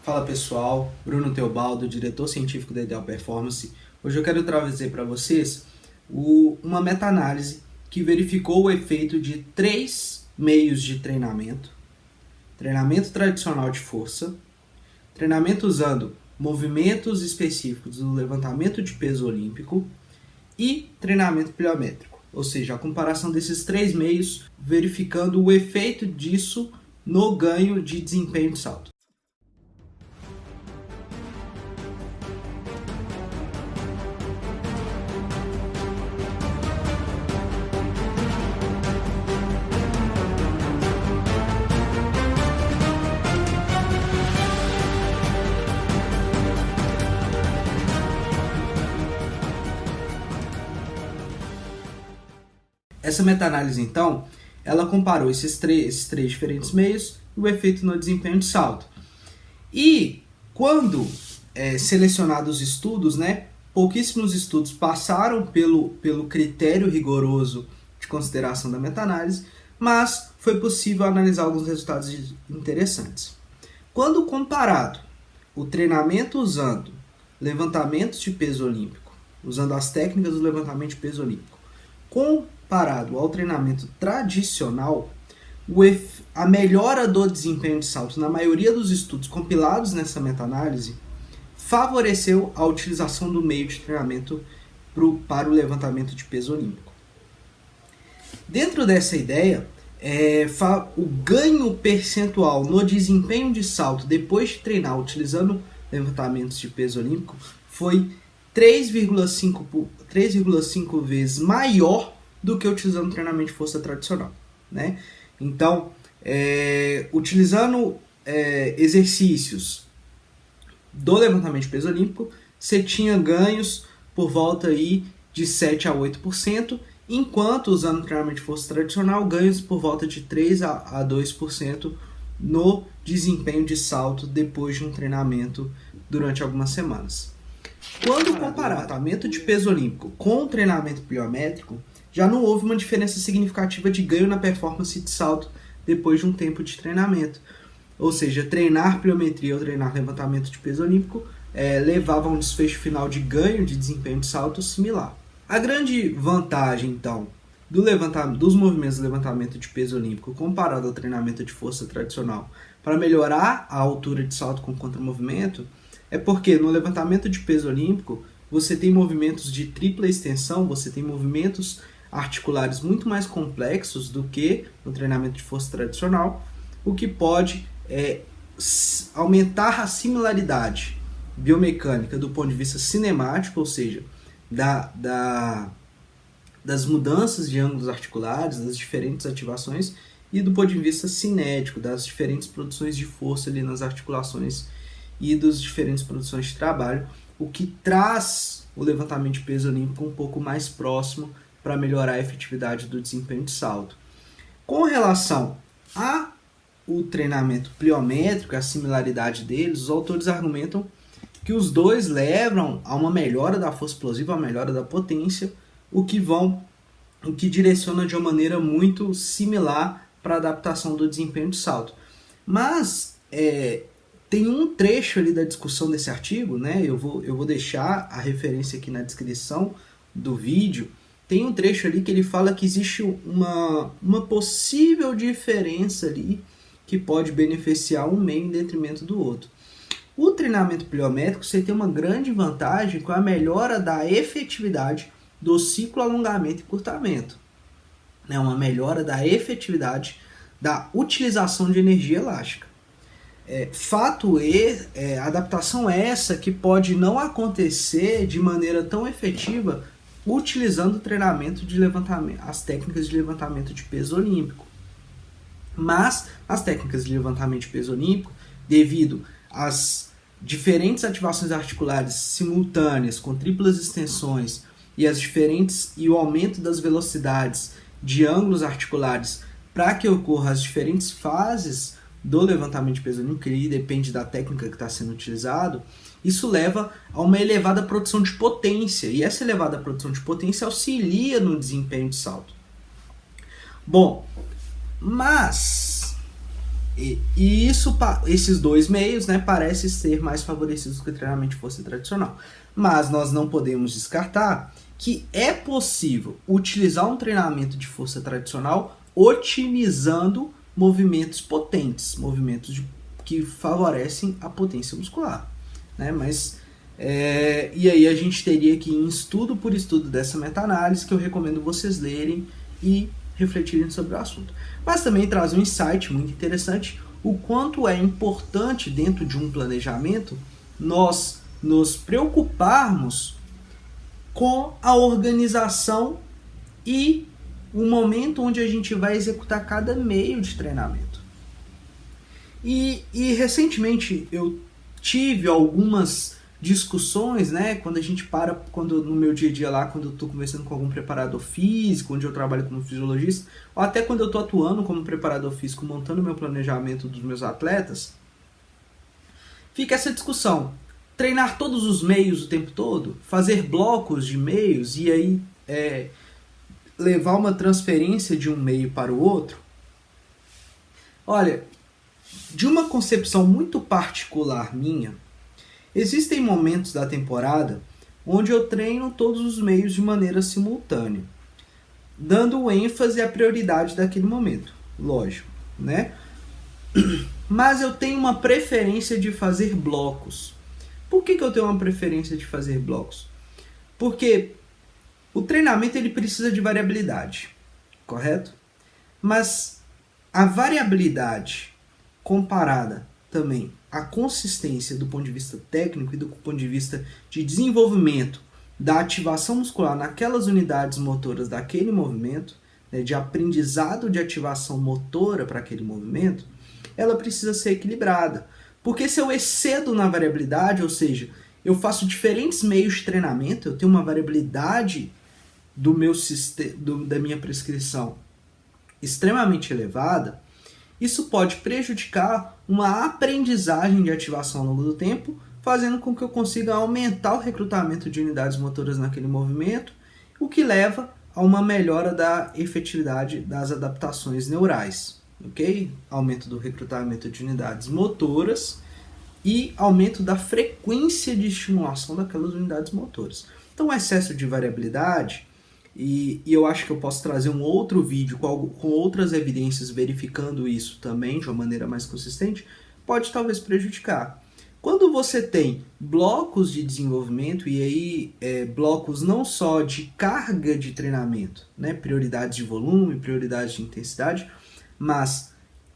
Fala pessoal, Bruno Teobaldo, diretor científico da Ideal Performance. Hoje eu quero trazer para vocês uma meta-análise que verificou o efeito de 3 meios de treinamento: treinamento tradicional de força, treinamento usando movimentos específicos do levantamento de peso olímpico e treinamento pliométrico, ou seja, a comparação desses 3 meios verificando o efeito disso no ganho de desempenho de salto. Essa meta-análise, então, ela comparou esses três diferentes meios e o efeito no desempenho de salto. E quando selecionados estudos, pouquíssimos estudos passaram pelo critério rigoroso de consideração da meta-análise, mas foi possível analisar alguns resultados interessantes. Quando comparado o treinamento usando levantamentos de peso olímpico, usando as técnicas do levantamento de peso olímpico, comparado ao treinamento tradicional, a melhora do desempenho de salto na maioria dos estudos compilados nessa meta-análise favoreceu a utilização do meio de treinamento para o levantamento de peso olímpico. Dentro dessa ideia, o ganho percentual no desempenho de salto depois de treinar utilizando levantamentos de peso olímpico foi 3,5 vezes maior do que utilizando treinamento de força tradicional, Então, utilizando exercícios do levantamento de peso olímpico, você tinha ganhos por volta aí de 7 a 8%, enquanto usando treinamento de força tradicional, ganhos por volta de 3 a 2% no desempenho de salto depois de um treinamento durante algumas semanas. Quando comparar o levantamento de peso olímpico com o treinamento pliométrico, já não houve uma diferença significativa de ganho na performance de salto depois de um tempo de treinamento. Ou seja, treinar pliometria ou treinar levantamento de peso olímpico levava a um desfecho final de ganho de desempenho de salto similar. A grande vantagem, então, dos movimentos de levantamento de peso olímpico comparado ao treinamento de força tradicional para melhorar a altura de salto com contramovimento é porque no levantamento de peso olímpico você tem movimentos de tripla extensão, você tem movimentos articulares muito mais complexos do que no treinamento de força tradicional, o que pode aumentar a similaridade biomecânica do ponto de vista cinemático, ou seja, das mudanças de ângulos articulares, das diferentes ativações, e do ponto de vista cinético, das diferentes produções de força ali nas articulações e das diferentes produções de trabalho, o que traz o levantamento de peso olímpico um pouco mais próximo para melhorar a efetividade do desempenho de salto. Com relação ao treinamento pliométrico, a similaridade deles, os autores argumentam que os dois levam a uma melhora da força explosiva, a melhora da potência, o que direciona de uma maneira muito similar para a adaptação do desempenho de salto. Mas tem um trecho ali da discussão desse artigo, eu vou deixar a referência aqui na descrição do vídeo. Tem um trecho ali que ele fala que existe uma possível diferença ali que pode beneficiar um meio em detrimento do outro. O treinamento pliométrico você tem uma grande vantagem com a melhora da efetividade do ciclo alongamento e encurtamento. Uma melhora da efetividade da utilização de energia elástica. Adaptação essa que pode não acontecer de maneira tão efetiva utilizando o treinamento de levantamento, as técnicas de levantamento de peso olímpico. Mas as técnicas de levantamento de peso olímpico, devido às diferentes ativações articulares simultâneas com triplas extensões e o aumento das velocidades de ângulos articulares para que ocorram as diferentes fases do levantamento de peso olímpico, que depende da técnica que está sendo utilizado, isso leva a uma elevada produção de potência, e essa elevada produção de potência auxilia no desempenho de salto. Bom, mas E isso, esses dois meios, né, parecem ser mais favorecidos do que o treinamento de força tradicional. Mas nós não podemos descartar que é possível utilizar um treinamento de força tradicional otimizando movimentos potentes, movimentos que favorecem a potência muscular, né? Mas e aí a gente teria que ir em estudo por estudo dessa meta-análise, que eu recomendo vocês lerem e refletirem sobre o assunto. Mas também traz um insight muito interessante, o quanto é importante dentro de um planejamento nós nos preocuparmos com a organização e o momento onde a gente vai executar cada meio de treinamento. E recentemente eu tive algumas discussões, né, quando no meu dia a dia lá, quando eu estou conversando com algum preparador físico, onde eu trabalho como fisiologista, ou até quando eu estou atuando como preparador físico, montando meu planejamento dos meus atletas, fica essa discussão. Treinar todos os meios o tempo todo, fazer blocos de meios e aí levar uma transferência de um meio para o outro. Olha, de uma concepção muito particular minha, existem momentos da temporada onde eu treino todos os meios de maneira simultânea, dando ênfase à prioridade daquele momento, lógico, né? Mas eu tenho uma preferência de fazer blocos. Por que eu tenho uma preferência de fazer blocos? Porque o treinamento ele precisa de variabilidade, correto? Mas a variabilidade comparada também à consistência do ponto de vista técnico e do ponto de vista de desenvolvimento da ativação muscular naquelas unidades motoras daquele movimento, né, de aprendizado de ativação motora para aquele movimento, ela precisa ser equilibrada. Porque se eu excedo na variabilidade, ou seja, eu faço diferentes meios de treinamento, eu tenho uma variabilidade da minha prescrição extremamente elevada, isso pode prejudicar uma aprendizagem de ativação ao longo do tempo, fazendo com que eu consiga aumentar o recrutamento de unidades motoras naquele movimento, o que leva a uma melhora da efetividade das adaptações neurais, ok? Aumento do recrutamento de unidades motoras e aumento da frequência de estimulação daquelas unidades motoras. Então, o excesso de variabilidade, e eu acho que eu posso trazer um outro vídeo com outras evidências verificando isso também de uma maneira mais consistente, pode talvez prejudicar. Quando você tem blocos de desenvolvimento, e aí blocos não só de carga de treinamento, né, prioridades de volume, prioridades de intensidade,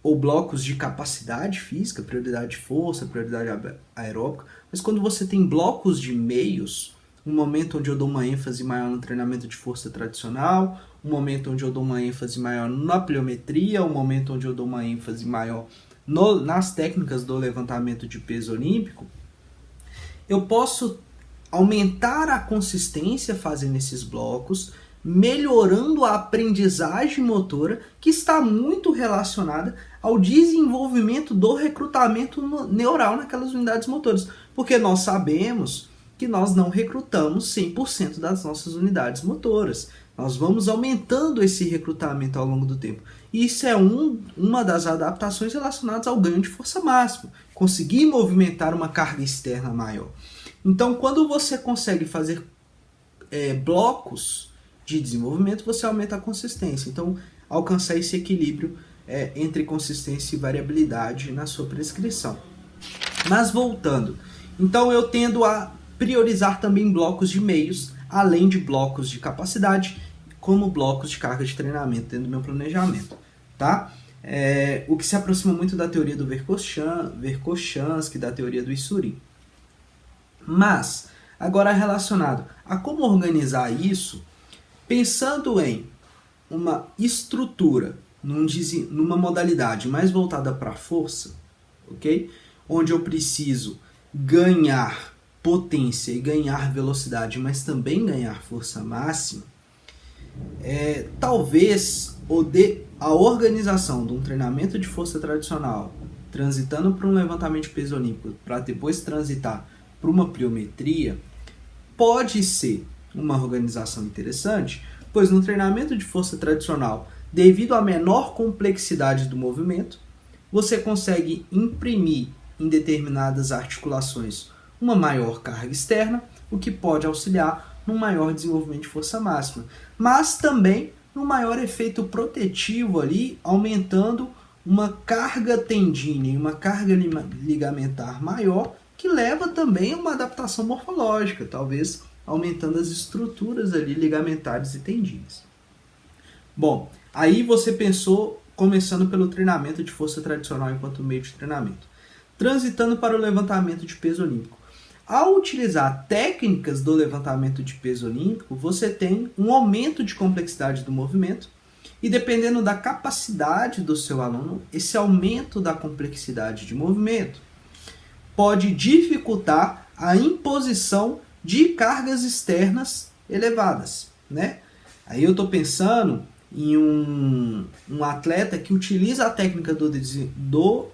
ou blocos de capacidade física, prioridade de força, prioridade aeróbica, mas quando você tem blocos de meios, um momento onde eu dou uma ênfase maior no treinamento de força tradicional, um momento onde eu dou uma ênfase maior na pliometria, um momento onde eu dou uma ênfase maior nas técnicas do levantamento de peso olímpico, eu posso aumentar a consistência fazendo esses blocos, melhorando a aprendizagem motora, que está muito relacionada ao desenvolvimento do recrutamento neural naquelas unidades motoras, porque nós sabemos que nós não recrutamos 100% das nossas unidades motoras. Nós vamos aumentando esse recrutamento ao longo do tempo. Isso é uma das adaptações relacionadas ao ganho de força máxima. Conseguir movimentar uma carga externa maior. Então, quando você consegue fazer blocos de desenvolvimento, você aumenta a consistência. Então, alcançar esse equilíbrio entre consistência e variabilidade na sua prescrição. Mas voltando, então eu tendo a priorizar também blocos de meios, além de blocos de capacidade, como blocos de carga de treinamento dentro do meu planejamento, tá? O que se aproxima muito da teoria do Verkhoshansky, da teoria do Issurin. Mas, agora relacionado a como organizar isso, pensando em uma estrutura, numa modalidade mais voltada para a força, ok? Onde eu preciso ganhar potência e ganhar velocidade, mas também ganhar força máxima, talvez a organização de um treinamento de força tradicional, transitando para um levantamento de peso olímpico, para depois transitar para uma pliometria, pode ser uma organização interessante, pois no treinamento de força tradicional, devido à menor complexidade do movimento, você consegue imprimir em determinadas articulações uma maior carga externa, o que pode auxiliar num maior desenvolvimento de força máxima, mas também num maior efeito protetivo ali, aumentando uma carga tendínea e uma carga ligamentar maior, que leva também a uma adaptação morfológica, talvez aumentando as estruturas ali ligamentares e tendíneas. Bom, aí você pensou começando pelo treinamento de força tradicional enquanto meio de treinamento. Transitando para o levantamento de peso olímpico. Ao utilizar técnicas do levantamento de peso olímpico, você tem um aumento de complexidade do movimento e, dependendo da capacidade do seu aluno, esse aumento da complexidade de movimento pode dificultar a imposição de cargas externas elevadas, né? Aí eu estou pensando em um atleta que utiliza a técnica do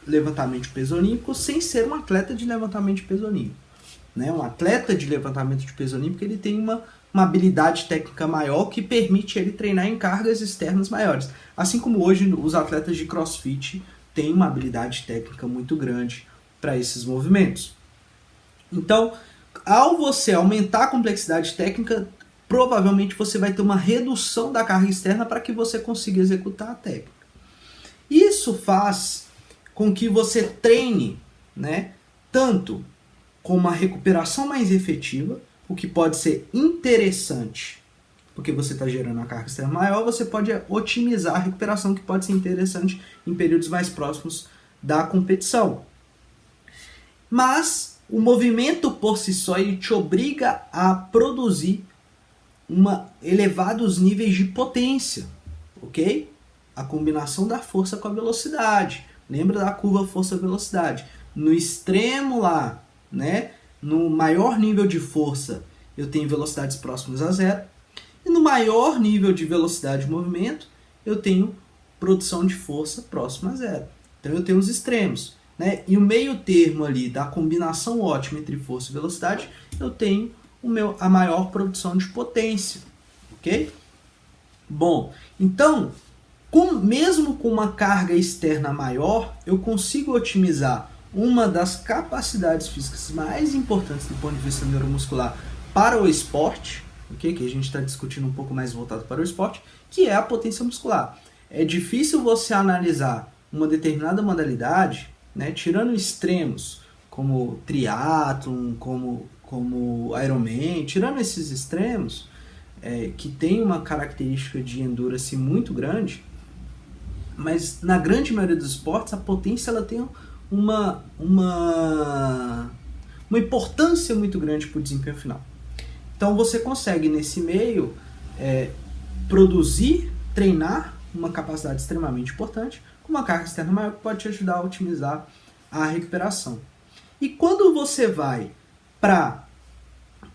levantamento de peso olímpico sem ser um atleta de levantamento de peso olímpico, né? Um atleta de levantamento de peso olímpico, ele tem uma habilidade técnica maior que permite ele treinar em cargas externas maiores. Assim como hoje os atletas de CrossFit têm uma habilidade técnica muito grande para esses movimentos. Então, ao você aumentar a complexidade técnica, provavelmente você vai ter uma redução da carga externa para que você consiga executar a técnica. Isso faz com que você treine, né, tanto com uma recuperação mais efetiva, o que pode ser interessante, porque você está gerando a carga externa maior, você pode otimizar a recuperação, que pode ser interessante em períodos mais próximos da competição. Mas o movimento por si só ele te obriga a produzir elevados níveis de potência, ok? A combinação da força com a velocidade. Lembra da curva força-velocidade? No extremo lá, né, no maior nível de força, eu tenho velocidades próximas a zero. E no maior nível de velocidade de movimento, eu tenho produção de força próxima a zero. Então eu tenho os extremos, né? E o meio termo ali da combinação ótima entre força e velocidade, eu tenho a maior produção de potência, ok? Bom, então, mesmo com uma carga externa maior, eu consigo otimizar uma das capacidades físicas mais importantes do ponto de vista neuromuscular para o esporte, okay? Que a gente está discutindo um pouco mais voltado para o esporte, que é a potência muscular. É difícil você analisar uma determinada modalidade, né, tirando extremos, como triatlon, como Ironman, tirando esses extremos, que tem uma característica de endurance muito grande, mas na grande maioria dos esportes a potência ela tem uma importância muito grande para o desempenho final. Então você consegue nesse meio produzir, treinar uma capacidade extremamente importante com uma carga externa maior que pode te ajudar a otimizar a recuperação. E quando você vai para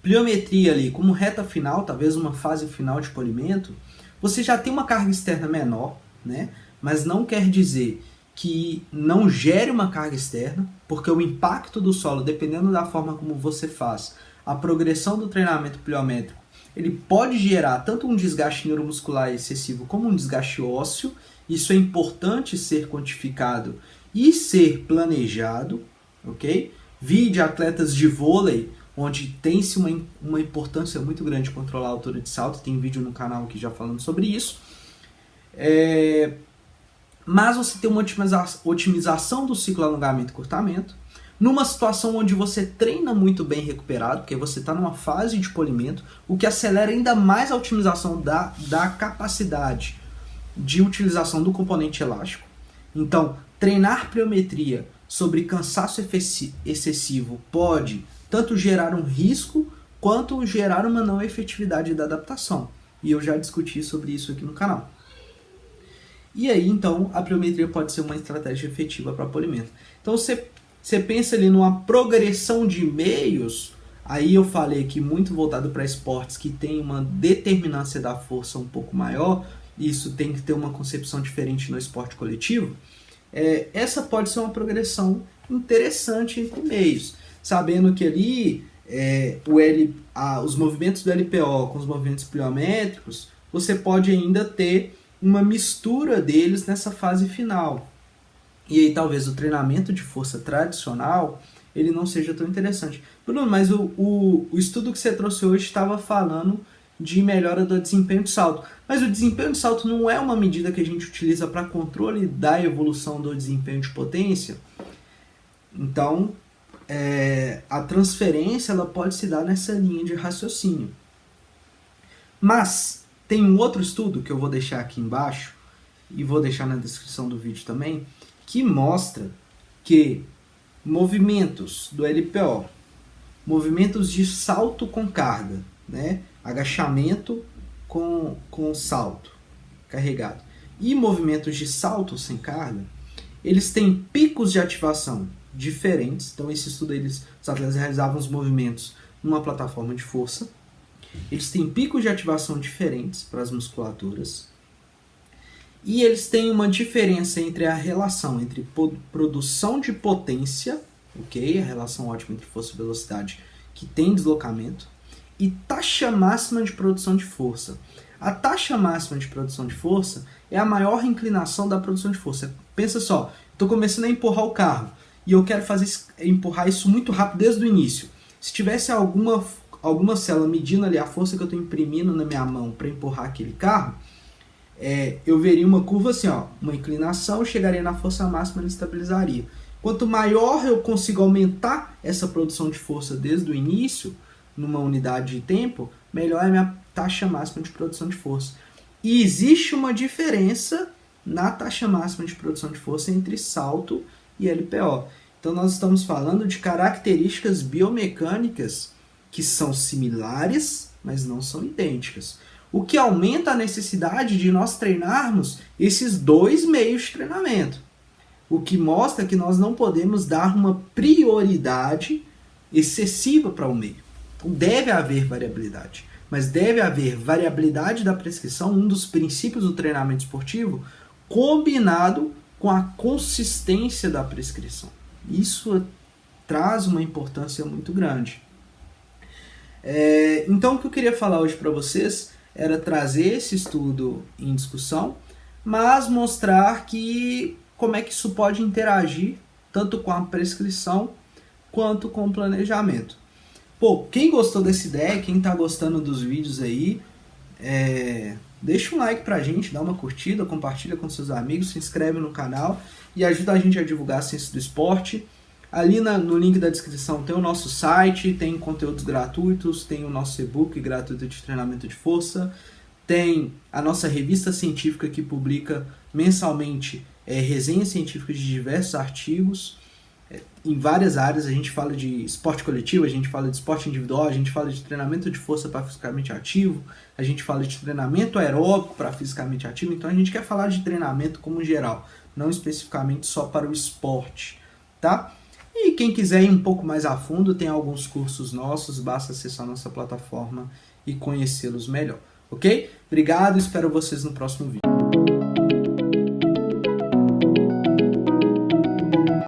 pliometria ali como reta final, talvez uma fase final de polimento, você já tem uma carga externa menor, né? Mas não quer dizer que não gere uma carga externa, porque o impacto do solo, dependendo da forma como você faz, a progressão do treinamento pliométrico, ele pode gerar tanto um desgaste neuromuscular excessivo como um desgaste ósseo. Isso é importante ser quantificado e ser planejado, ok? Vide atletas de vôlei, onde tem-se uma importância muito grande de controlar a altura de salto. Tem vídeo no canal aqui já falando sobre isso. Mas você tem uma otimização do ciclo alongamento e curtamento, numa situação onde você treina muito bem recuperado, porque você está numa fase de polimento, o que acelera ainda mais a otimização da capacidade de utilização do componente elástico. Então, treinar pliometria sobre cansaço excessivo pode tanto gerar um risco quanto gerar uma não efetividade da adaptação. E eu já discuti sobre isso aqui no canal. E aí, então, a pliometria pode ser uma estratégia efetiva para polimento. Então, você pensa ali numa progressão de meios, aí eu falei que muito voltado para esportes que tem uma determinância da força um pouco maior, isso tem que ter uma concepção diferente no esporte coletivo. Essa pode ser uma progressão interessante entre meios, sabendo que ali os movimentos do LPO com os movimentos pliométricos, você pode ainda ter uma mistura deles nessa fase final. E aí talvez o treinamento de força tradicional ele não seja tão interessante. Bruno, mas o estudo que você trouxe hoje estava falando de melhora do desempenho de salto. Mas o desempenho de salto não é uma medida que a gente utiliza para controle da evolução do desempenho de potência? Então, a transferência ela pode se dar nessa linha de raciocínio. Mas tem um outro estudo que eu vou deixar aqui embaixo e vou deixar na descrição do vídeo também, que mostra que movimentos do LPO, movimentos de salto com carga, né? Agachamento com salto carregado, e movimentos de salto sem carga, eles têm picos de ativação diferentes. Então, esse estudo, os atletas realizavam os movimentos numa plataforma de força. Eles têm picos de ativação diferentes para as musculaturas. E eles têm uma diferença entre a relação entre produção de potência, ok? A relação ótima entre força e velocidade, que tem deslocamento, e taxa máxima de produção de força. A taxa máxima de produção de força é a maior inclinação da produção de força. Pensa só, estou começando a empurrar o carro e eu quero empurrar isso muito rápido desde o início. Se tivesse alguma célula medindo ali a força que eu estou imprimindo na minha mão para empurrar aquele carro, eu veria uma curva assim, ó, uma inclinação, chegaria na força máxima e estabilizaria. Quanto maior eu consigo aumentar essa produção de força desde o início, numa unidade de tempo, melhor é a minha taxa máxima de produção de força. E existe uma diferença na taxa máxima de produção de força entre salto e LPO. Então nós estamos falando de características biomecânicas que são similares, mas não são idênticas. O que aumenta a necessidade de nós treinarmos esses dois meios de treinamento. O que mostra que nós não podemos dar uma prioridade excessiva para o meio. Então deve haver variabilidade, mas deve haver variabilidade da prescrição, um dos princípios do treinamento esportivo, combinado com a consistência da prescrição. Isso traz uma importância muito grande. Então o que eu queria falar hoje para vocês era trazer esse estudo em discussão, mas mostrar como é que isso pode interagir tanto com a prescrição quanto com o planejamento. Pô, quem gostou dessa ideia, quem está gostando dos vídeos aí, deixa um like pra gente, dá uma curtida, compartilha com seus amigos, se inscreve no canal e ajuda a gente a divulgar a ciência do esporte. Ali no link da descrição tem o nosso site, tem conteúdos gratuitos, tem o nosso e-book gratuito de treinamento de força, tem a nossa revista científica que publica mensalmente resenhas científicas de diversos artigos em várias áreas. A gente fala de esporte coletivo, a gente fala de esporte individual, a gente fala de treinamento de força para fisicamente ativo, a gente fala de treinamento aeróbico para fisicamente ativo. Então a gente quer falar de treinamento como geral, não especificamente só para o esporte, tá? E quem quiser ir um pouco mais a fundo, tem alguns cursos nossos, basta acessar nossa plataforma e conhecê-los melhor, ok? Obrigado, espero vocês no próximo vídeo.